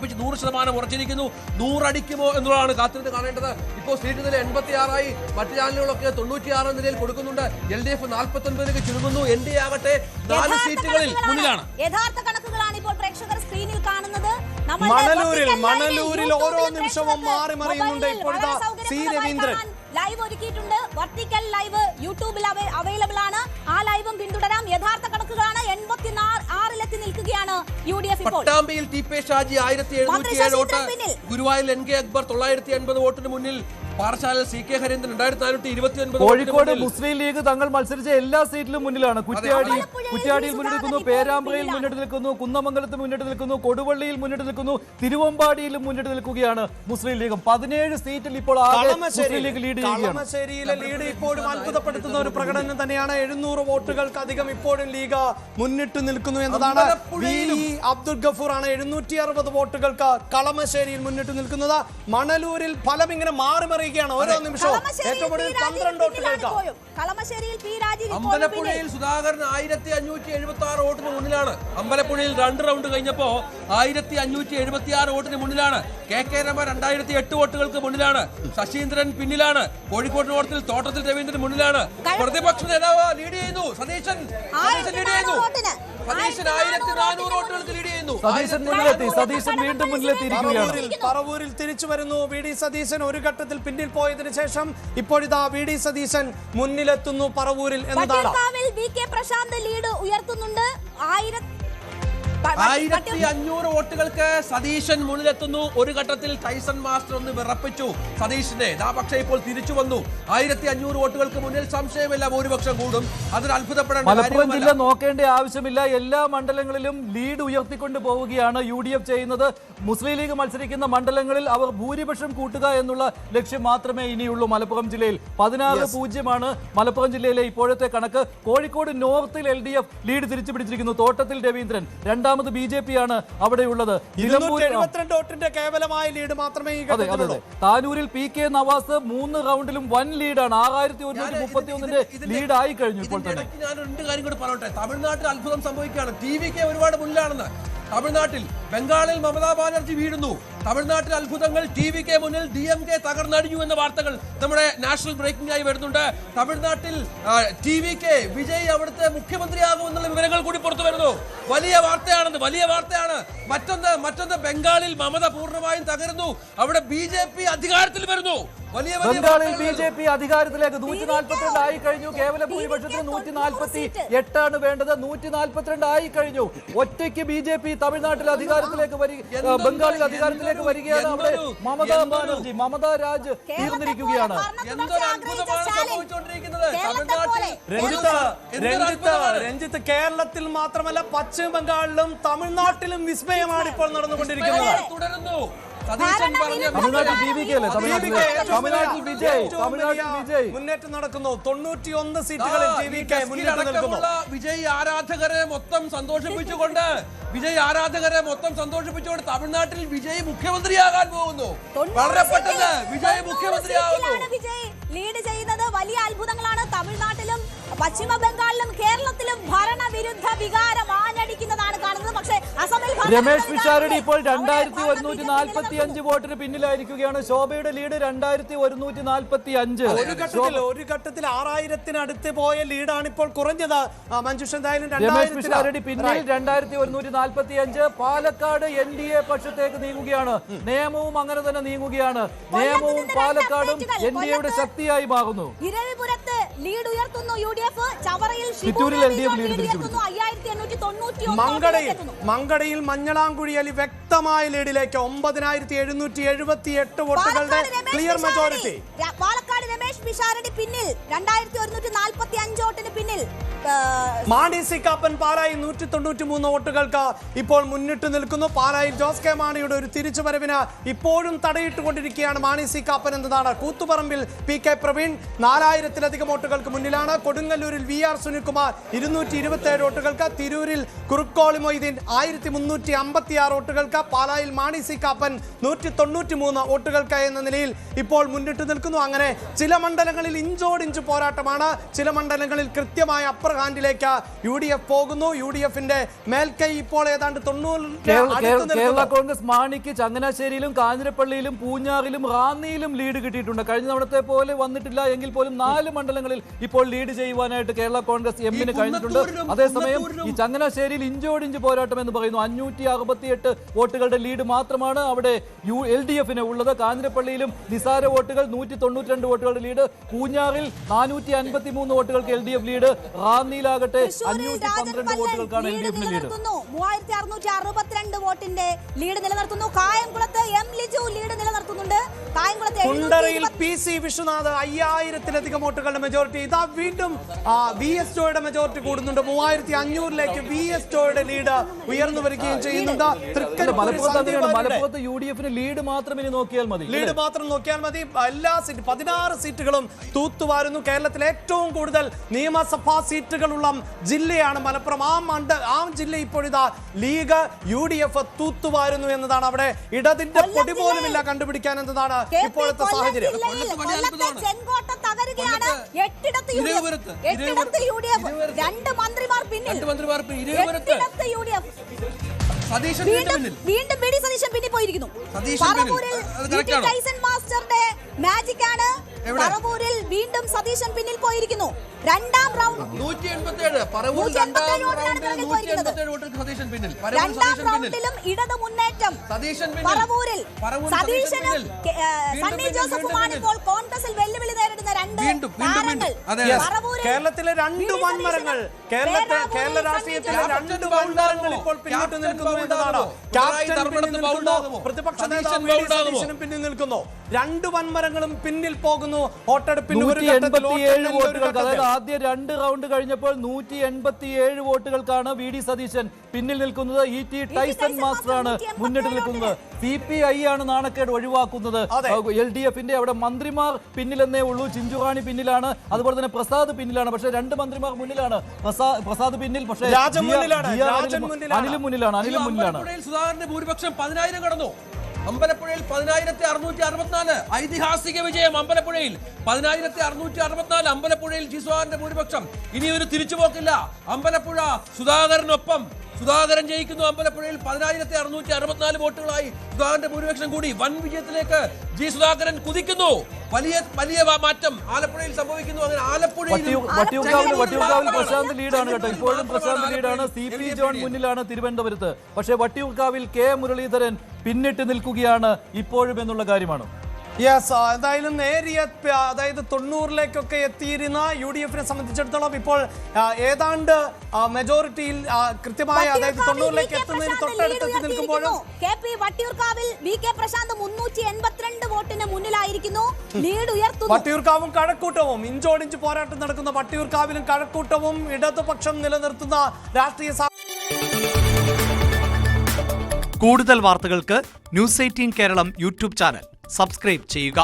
ഉറപ്പിച്ച് 100% ഉറച്ചിരിക്കുന്നു. 100 അടിക്കുമോ എന്നുള്ളതാണ് കാത്തിരുന്ന് കാണേണ്ടത്. ഇപ്പോൾ സീറ്റ് നില 86 മറ്റു ചാനലുകളൊക്കെ 96 നിലയിൽ കൊടുക്കുന്നുണ്ട്. LDF 49 ചുരുങ്ങുന്നു. NDA ആകട്ടെ 4 സീറ്റുകളിൽ മുന്നിലാണ്. യഥാർത്ഥ കണക്കുകളാണ് ഇപ്പോൾ പ്രേക്ഷകർ സ്ക്രീനിൽ കാണുന്നത്. മണലൂരിൽ ഓരോ നിമിഷവും മാറി മറിയുന്നുണ്ട്. ഇപ്പോഴത്തെ സി രവീന്ദ്രൻ ലൈവ് ഒരുക്കിയിട്ടുണ്ട്. വെർട്ടിക്കൽ ലൈവ് യൂട്യൂബിൽ അവൈലബിൾ ആണ്. ആ ലൈവും പിന്തുടരാം. യഥാർത്ഥ കണക്കുകളാണ്. 86-ലെത്തി നിൽക്കുകയാണ് UDF ഇപ്പോൾ. പട്ടാമ്പിയിൽ ടി പി ഷാജി 1707 വോട്ട്, ഗുരുവായൂർ NK അക്ബർ 980 വോട്ടിന് മുന്നിൽ, പാറശാലയിൽ CK ഹരീന്ദ്രൻ 2429. കോഴിക്കോട് മുസ്ലിം ലീഗ് തങ്ങൾ മത്സരിച്ച എല്ലാ സീറ്റിലും മുന്നിലാണ്. കുറ്റ്യാടിയിൽ മുന്നിട്ട്, പേരാമ്പ്രയിൽ മുന്നിട്ട് നിൽക്കുന്നു, കുന്നമംഗലത്ത് മുന്നിട്ട് നിൽക്കുന്നു, കൊടുവള്ളിയിൽ മുന്നിട്ട് നിൽക്കുന്നു, തിരുവമ്പാടിയിലും മുന്നിട്ട് നിൽക്കുകയാണ് മുസ്ലിം ലീഗും. 17 സീറ്റിൽ ഇപ്പോൾ മുസ്ലിം ലീഗ് ലീഡ് ചെയ്യുകയാണ്. കളമശ്ശേരിയിലെ ലീഡ് ഇപ്പോഴും അത്ഭുതപ്പെടുത്തുന്ന ഒരു പ്രകടനം തന്നെയാണ്. 700 വോട്ടുകൾക്ക് അധികം ഇപ്പോഴും ലീഗ് മുന്നിട്ട് നിൽക്കുന്നു എന്നതാണ്. അബ്ദുൽ ഗഫൂർ ആണ് 760 വോട്ടുകൾക്ക് കളമശ്ശേരിയിൽ മുന്നിട്ട് നിൽക്കുന്നത്. മണലൂരിൽ ഫലം ഇങ്ങനെ മാറി മറിയുകയാണ് ഓരോ നിമിഷവും. ഏറ്റവും കൂടുതൽ 12 വോട്ടുകൾക്ക്. അമ്പലപ്പുഴയിൽ സുധാകരൻ 1576 വോട്ടിന് മുന്നിലാണ്. അമ്പലപ്പുഴയിൽ 2 റൗണ്ട് കഴിഞ്ഞപ്പോ 1576 വോട്ടിന് മുന്നിലാണ്. KK രമ 2008 വോട്ടുകൾക്ക് മുന്നിലാണ്. ശശീന്ദ്രൻ പിന്നിലാണ്. കോഴിക്കോട് നോർത്തിൽ തോട്ടത്തിൽ രവീന്ദ്രൻ മുന്നിലാണ്. പ്രതിപക്ഷ നേതാവ് ലീഡ് ചെയ്യുന്നു. സതീശൻ ലീഡ് ചെയ്യുന്നു. സതീശൻ 1400 വോട്ടുകൾക്ക് ലീഡ് ചെയ്യുന്നു. സതീശൻ വീണ്ടും മുന്നിലെത്തിയിരിക്കുകയാണ്. പറവൂരിൽ തിരിച്ചു വരുന്നു VD സതീശൻ. ഒരു ഘട്ടത്തിൽ പിന്നിൽ പോയതിനു ശേഷം ഇപ്പോഴിതാ VD സതീശൻ മുന്നിലെത്തുന്നു പറവൂരിൽ എന്നതാണ്. VK Prashant lead ഉയർത്തുന്നുണ്ട്. 1500 വോട്ടുകൾക്ക് സതീശൻ മുന്നിലെത്തുന്നു. ഒരു ഘട്ടത്തിൽ ടൈസൺ മാസ്റ്റർ ഒന്ന് വിറപ്പിച്ചു സതീഷിനെ. പക്ഷേ ഇപ്പോൾ തിരിച്ചു വന്നു. 1500 വോട്ടുകൾക്ക് മുന്നിൽ സംശയമില്ല ഭൂരിപക്ഷം കൂടും. അതൊരു അത്ഭുതപ്പെടേണ്ട മലപ്പുറം ജില്ല നോക്കേണ്ട ആവശ്യമില്ല. എല്ലാ മണ്ഡലങ്ങളിലും ലീഡ് ഉയർത്തിക്കൊണ്ട് പോവുകയാണ് UDF ചെയ്യുന്നത്. മുസ്ലിം ലീഗ് മത്സരിക്കുന്ന മണ്ഡലങ്ങളിൽ അവർ ഭൂരിപക്ഷം കൂട്ടുക എന്നുള്ള ലക്ഷ്യം മാത്രമേ ഇനിയുള്ളൂ. മലപ്പുറം ജില്ലയിൽ 16-0 മലപ്പുറം ജില്ലയിലെ ഇപ്പോഴത്തെ കണക്ക്. കോഴിക്കോട് നോർത്തിൽ LDF ലീഡ് തിരിച്ചു പിടിച്ചിരിക്കുന്നു. തോട്ടത്തിൽ രവീന്ദ്രൻ, രണ്ടാമത് BJP ആണ് അവിടെയുള്ളത്. 272 വോട്ടിന്റെ കേവലമായ ലീഡ് മാത്രമേ ഈ ഘട്ടത്തിലുള്ളൂ. താനൂരിൽ PK നവാസ് 3 റൗണ്ടിലും വൻ ലീഡാണ്. 6131 ലീഡ് ആയി കഴിഞ്ഞു. ഇപ്പോൾ തന്നെ ഞാൻ 2 കാര്യം കൂടി പറയട്ടെ. തമിഴ്നാട്ടിൽ അത്ഭുതം സംഭവിക്കുകയാണ്. TVK ഒരുപാട് മുന്നിലാണെന്ന്. തമിഴ്നാട്ടിൽ, ബംഗാളിൽ മമതാ ബാനർജി വീഴുന്നു. തമിഴ്നാട്ടിൽ അത്ഭുതങ്ങൾ. TVK മുന്നിൽ, DMK തകർന്നടിഞ്ഞു എന്ന വാർത്തകൾ നമ്മുടെ നാഷണൽ ബ്രേക്കിംഗ് ആയി വരുന്നുണ്ട്. തമിഴ്നാട്ടിൽ TVK വിജയ് അവിടുത്തെ മുഖ്യമന്ത്രിയാകുമെന്നുള്ള വിവരങ്ങൾ കൂടി പുറത്തു വരുന്നു. വലിയ വാർത്തയാണ്. മറ്റൊന്ന് ബംഗാളിൽ മമത പൂർണ്ണമായും തകരുന്നു. അവിടെ BJP അധികാരത്തിൽ വരുന്നു. ബംഗാളിൽ BJP അധികാരത്തിലേക്ക് 142 ആയി കഴിഞ്ഞു. കേവല ഭൂരിപക്ഷത്തിന് 148 വേണ്ടത്. 142 ആയി കഴിഞ്ഞു. ഒറ്റയ്ക്ക് BJP തമിഴ്നാട്ടിൽ അധികാരത്തിലേക്ക് ബംഗാളിൽ അധികാരത്തിലേക്ക് വരികയാണ്. അവിടെ മമതാ ബാനർജി, മമതാ രാജ് തീർന്നിരിക്കുകയാണ്. രഞ്ജിത്ത്, കേരളത്തിൽ മാത്രമല്ല പശ്ചിമ ബംഗാളിലും തമിഴ്നാട്ടിലും വിസ്മയമാണ് ഇപ്പോൾ നടന്നുകൊണ്ടിരിക്കുന്നത്. തുടരുന്നു. മുന്നേറ്റം നടക്കുന്നു. 91 സീറ്റുകളിൽ TVK മുന്നിട്ട് നിൽക്കുന്നു. വിജയ് ആരാധകരെ മൊത്തം സന്തോഷിപ്പിച്ചുകൊണ്ട് തമിഴ്നാട്ടിൽ വിജയ് മുഖ്യമന്ത്രിയാകാൻ പോകുന്നു. വളരെ പെട്ടെന്ന് വിജയ് മുഖ്യമന്ത്രിയാകുന്നു. ലീഡ് ചെയ്യുന്നത് വലിയ അത്ഭുതങ്ങളാണ്. തമിഴ്നാട്ടിലും പശ്ചിമ ബംഗാളിലും കേരളത്തിലും ഭരണവിരുദ്ധ വികാരം ആഞ്ഞടിക്കുന്നതാണ് കാണുന്നത്. പക്ഷേ അസമിൽ രമേശ് പിഷാരടി ഇപ്പോൾ 2145 വോട്ടിന് പിന്നിലായിരിക്കുകയാണ്. ശോഭയുടെ ലീഡ് 2145. ഒരു ഘട്ടത്തിൽ 6000-അടുത്ത് പോയ ലീഡാണ് ഇപ്പോൾ കുറഞ്ഞത്. മഞ്ജുഷ എന്തായാലും രമേശ് പിഷാരടി പിന്നിൽ 2145. പാലക്കാട് NDA പക്ഷത്തേക്ക് നീങ്ങുകയാണ്. നിയമവും അങ്ങനെ തന്നെ നീങ്ങുകയാണ്. നിയമവും പാലക്കാടും NDAയുടെ ശക്തിയായി മാറുന്നു. ഇരവിപുരത്ത് ലീഡ് ഉയർത്തുന്നു UDF. ചവറയിൽ ചിറ്റൂരിൽ LDF ലീഡ് തിരിച്ചു. മങ്കടയിൽ മഞ്ഞളാംകുഴി അലി വ്യക്തമായ ലീഡിലേക്ക് 9778 വോട്ടുകളുടെ ക്ലിയർ മെജോറിറ്റി. പാലക്കാട് രമേശ് പിഷാരടി പിന്നിൽ 2145 വോട്ടിന് പിന്നിൽ. മാണി സി കാപ്പൻ പാലായിൽ 193 വോട്ടുകൾക്ക് ഇപ്പോൾ മുന്നിട്ട് നിൽക്കുന്നു. പാലായിൽ ജോസ് കെ മാണിയുടെ ഒരു തിരിച്ചുവരവിന് ഇപ്പോഴും തടയിട്ടുകൊണ്ടിരിക്കുകയാണ് മാണി സി കാപ്പൻ എന്നതാണ്. കൂത്തുപറമ്പിൽ PK പ്രവീൺ 4000-ലധികം വോട്ടുകൾക്ക് മുന്നിലാണ്. കൊടുങ്ങല്ലൂരിൽ VR സുനിൽകുമാർ 227 വോട്ടുകൾക്ക്. തിരൂരിൽ കുറുക്കോളി മൊയ്തീൻ 1356 വോട്ടുകൾക്ക്. പാലായിൽ മാണി സി കാപ്പൻ 193 വോട്ടുകൾക്ക് എന്ന നിലയിൽ ഇപ്പോൾ മുന്നിട്ട് നിൽക്കുന്നു. അങ്ങനെ ചില മണ്ഡലങ്ങളിൽ ഇഞ്ചോടിഞ്ച് പോരാട്ടമാണ്. ചില മണ്ഡലങ്ങളിൽ കൃത്യമായ അപ്പർ ഹാൻഡിലേക്ക് UDF പോകുന്നു. UDFന്റെ മേൽക്കൈ ഇപ്പോൾ ഏതാണ്ട് 90 കേരള കോൺഗ്രസ് മാണിക്ക് ചങ്ങനാശ്ശേരിയിലും കാഞ്ഞിരപ്പള്ളിയിലും പൂഞ്ഞാറിലും റാന്നിയിലും ലീഡ് കിട്ടിയിട്ടുണ്ട്. കഴിഞ്ഞ തവണത്തെ പോലെ വന്നിട്ടില്ല എങ്കിൽ പോലും 4 മണ്ഡലങ്ങളിൽ ഇപ്പോൾ ലീഡ് ചെയ്യുവാനായിട്ട് കേരള കോൺഗ്രസ് എമ്മിന് കഴിഞ്ഞിട്ടുണ്ട്. അതേസമയം ഈ ചങ്ങനാശ്ശേരിയിൽ ഇഞ്ചോടിഞ്ച് പോരാട്ടം എന്ന് പറയുന്നു. 568 വോട്ടുകളുടെ ലീഡ് മാത്രമാണ് അവിടെ LDFന് ഉള്ളത്. കാഞ്ഞിരപ്പള്ളിയിലും നിസാര വോട്ടുകൾ 192 വോട്ടുകളുടെ ലീഡ്. പൂഞ്ഞാറിൽ 453 വോട്ടുകൾക്ക് LDF ലീഡ്. റാന്നിയിലാകട്ടെ 512 വോട്ടുകൾക്കാണ് LDFന് ലീഡ്. 3662 വോട്ടിന്റെ ലീഡ് നിലനിർത്തുന്നു. കായംകുളത്ത് M ലിജു ലീഡ് നിലനിർത്തുന്നുണ്ട്. കായംകുളത്ത് കുണ്ടറയിൽ PC വിശ്വനാഥ് 5000-ലധികം വോട്ടുകളുടെ മെജോറിറ്റി. ഇതാ വീണ്ടും VS ജോയുടെ മെജോറിറ്റി കൂടുന്നുണ്ട്. 3500-ലേക്ക് VS ജോയുടെ ലീഡ് ഉയർന്നു വരികയും ചെയ്യുന്നുണ്ട്. മലപ്പുറത്ത് UDFന് ലീഡ് മാത്രം ഇനി നോക്കിയാൽ മതി. ലീഡ് മാത്രം നോക്കിയാൽ മതി. എല്ലാ 16 സീറ്റുകളും തൂത്തുവാരുന്നു. കേരളത്തിലെ ഏറ്റവും കൂടുതൽ നിയമസഭാ സീറ്റുകളുള്ള ജില്ലയാണ് മലപ്പുറം. ആ ജില്ല ഇപ്പോഴിതാ ലീഗ് UDF തൂത്തുവാരുന്നു എന്നതാണ്. അവിടെ ഇടതിന്റെ പൊടി പോലുമില്ല കണ്ടുപിടിക്കാൻ എന്നതാണ് ഇപ്പോഴത്തെ സാഹചര്യം. വീണ്ടും ബി ഡി സതീശൻ പിന്നിൽ പോയിരിക്കുന്നു. പറവൂരിൽ ടൈസൺ മാസ്റ്ററുടെ മാജിക് ആണ്. പറവൂരിൽ വീണ്ടും സതീശൻ പിന്നിൽ പോയിരിക്കുന്നു. രണ്ടാം റൗണ്ട് 187 രണ്ടാം റൗണ്ടിലും ഇടത് മുന്നേറ്റം. പറവൂരിൽ സതീശനും സണ്ണി ജോസഫുമാണ് ഇപ്പോൾ കോൺഗ്രസിൽ വെല്ലുവിളി നേരിടുന്ന രണ്ട് താരങ്ങൾ. കേരളത്തിലെ 2 വൻമരങ്ങൾ, കേരള രാഷ്ട്രീയത്തിലെ 2 വൻമരങ്ങൾ ഇപ്പോൾ പിന്നോട്ട് നിൽക്കുന്നു എന്നതാണ്. ക്യാപ്റ്റൻ പിന്നിൽ നിൽക്കുന്നു, പ്രതിപക്ഷ നേതാവ് വി ഡി സതീശനും പിന്നിൽ നിൽക്കുന്നു. 2 വൻമരങ്ങളും പിന്നിൽ പോകുന്നു. വോട്ടെടുപ്പിൽ 187 വോട്ടുകൾക്ക്, അതായത് ആദ്യ 2 റൗണ്ട് കഴിഞ്ഞപ്പോൾ 187 വോട്ടുകൾക്കാണ് വി ഡി സതീശൻ പിന്നിൽ നിൽക്കുന്നത്. ET ടൈസൺ മാസ്റ്ററാണ് മുന്നിട്ട് നിൽക്കുന്നത്. CPI ആണ് നാണക്കേട് ഒഴിവാക്കുന്നത്. LDFന്റെ അവിടെ മന്ത്രിമാർ പിന്നിലെന്നേ ഉള്ളൂ. ചിഞ്ചുറാണി പിന്നിലാണ്, അതുപോലെ തന്നെ പ്രസാദ് പിന്നിലാണ്. പക്ഷേ 2 മന്ത്രിമാർ മുന്നിലാണ്. പ്രസാദ് പിന്നിൽ, പക്ഷേ അനിലും മുന്നിലാണ്. സുധാകരന്റെ ഭൂരിപക്ഷം 10,000 കടന്നു. അമ്പലപ്പുഴയിൽ 10,664 ഐതിഹാസിക വിജയം. അമ്പലപ്പുഴയിൽ 10,664 അമ്പലപ്പുഴയിൽ ജിസ്വാറിന്റെ ഭൂരിപക്ഷം. ഇനി ഒരു തിരിച്ചുപോക്കില്ല. അമ്പലപ്പുഴ സുധാകരനൊപ്പം. സുധാകരൻ ജയിക്കുന്നു. അമ്പലപ്പുഴയിൽ 10,664 വോട്ടുകളായി സുധാകരന്റെ ഭൂരിപക്ഷം കൂടി. വൻ വിജയത്തിലേക്ക് ജി സുധാകരൻ കുതിക്കുന്നു. വലിയ മാറ്റം ആലപ്പുഴയിൽ സംഭവിക്കുന്നു. അങ്ങനെ വട്ടിയൂർക്കാവിൽ പ്രശാന്ത് ലീഡാണ് കേട്ടോ. ഇപ്പോഴും പ്രശാന്ത് ലീഡാണ്. CP ജോൺ മുന്നിലാണ് തിരുവനന്തപുരത്ത്. പക്ഷേ വട്ടിയൂർക്കാവിൽ K മുരളീധരൻ പിന്നിട്ട് നിൽക്കുകയാണ് ഇപ്പോഴും എന്നുള്ള കാര്യമാണ്. എന്തായാലും നേരിയ, അതായത് 90-ലേക്കൊക്കെ എത്തിയിരുന്ന UDFനെ സംബന്ധിച്ചിടത്തോളം ഇപ്പോൾ ഏതാണ്ട് മെജോറിറ്റിയിൽ കൃത്യമായ, അതായത് 90-ലേക്ക് എത്തുന്നതിന് തൊട്ടടുത്ത് നിൽക്കുമ്പോഴും വട്ടിയൂർക്കാവിൽ VK പ്രശാന്ത് 382 വോട്ടിന് മുന്നിലായിരിക്കുന്നു. ലീഡ് ഉയർത്തുന്നു. വട്ടിയൂർക്കാവും കഴക്കൂട്ടവും ഇഞ്ചോടിഞ്ച് പോരാട്ടം നടക്കുന്ന വട്ടിയൂർക്കാവിലും കഴക്കൂട്ടവും ഇടതുപക്ഷം നിലനിർത്തുന്ന രാഷ്ട്രീയ. കൂടുതൽ വാർത്തകൾക്ക് News 18 Keralam YouTube channel subscribe ചെയ്യുക.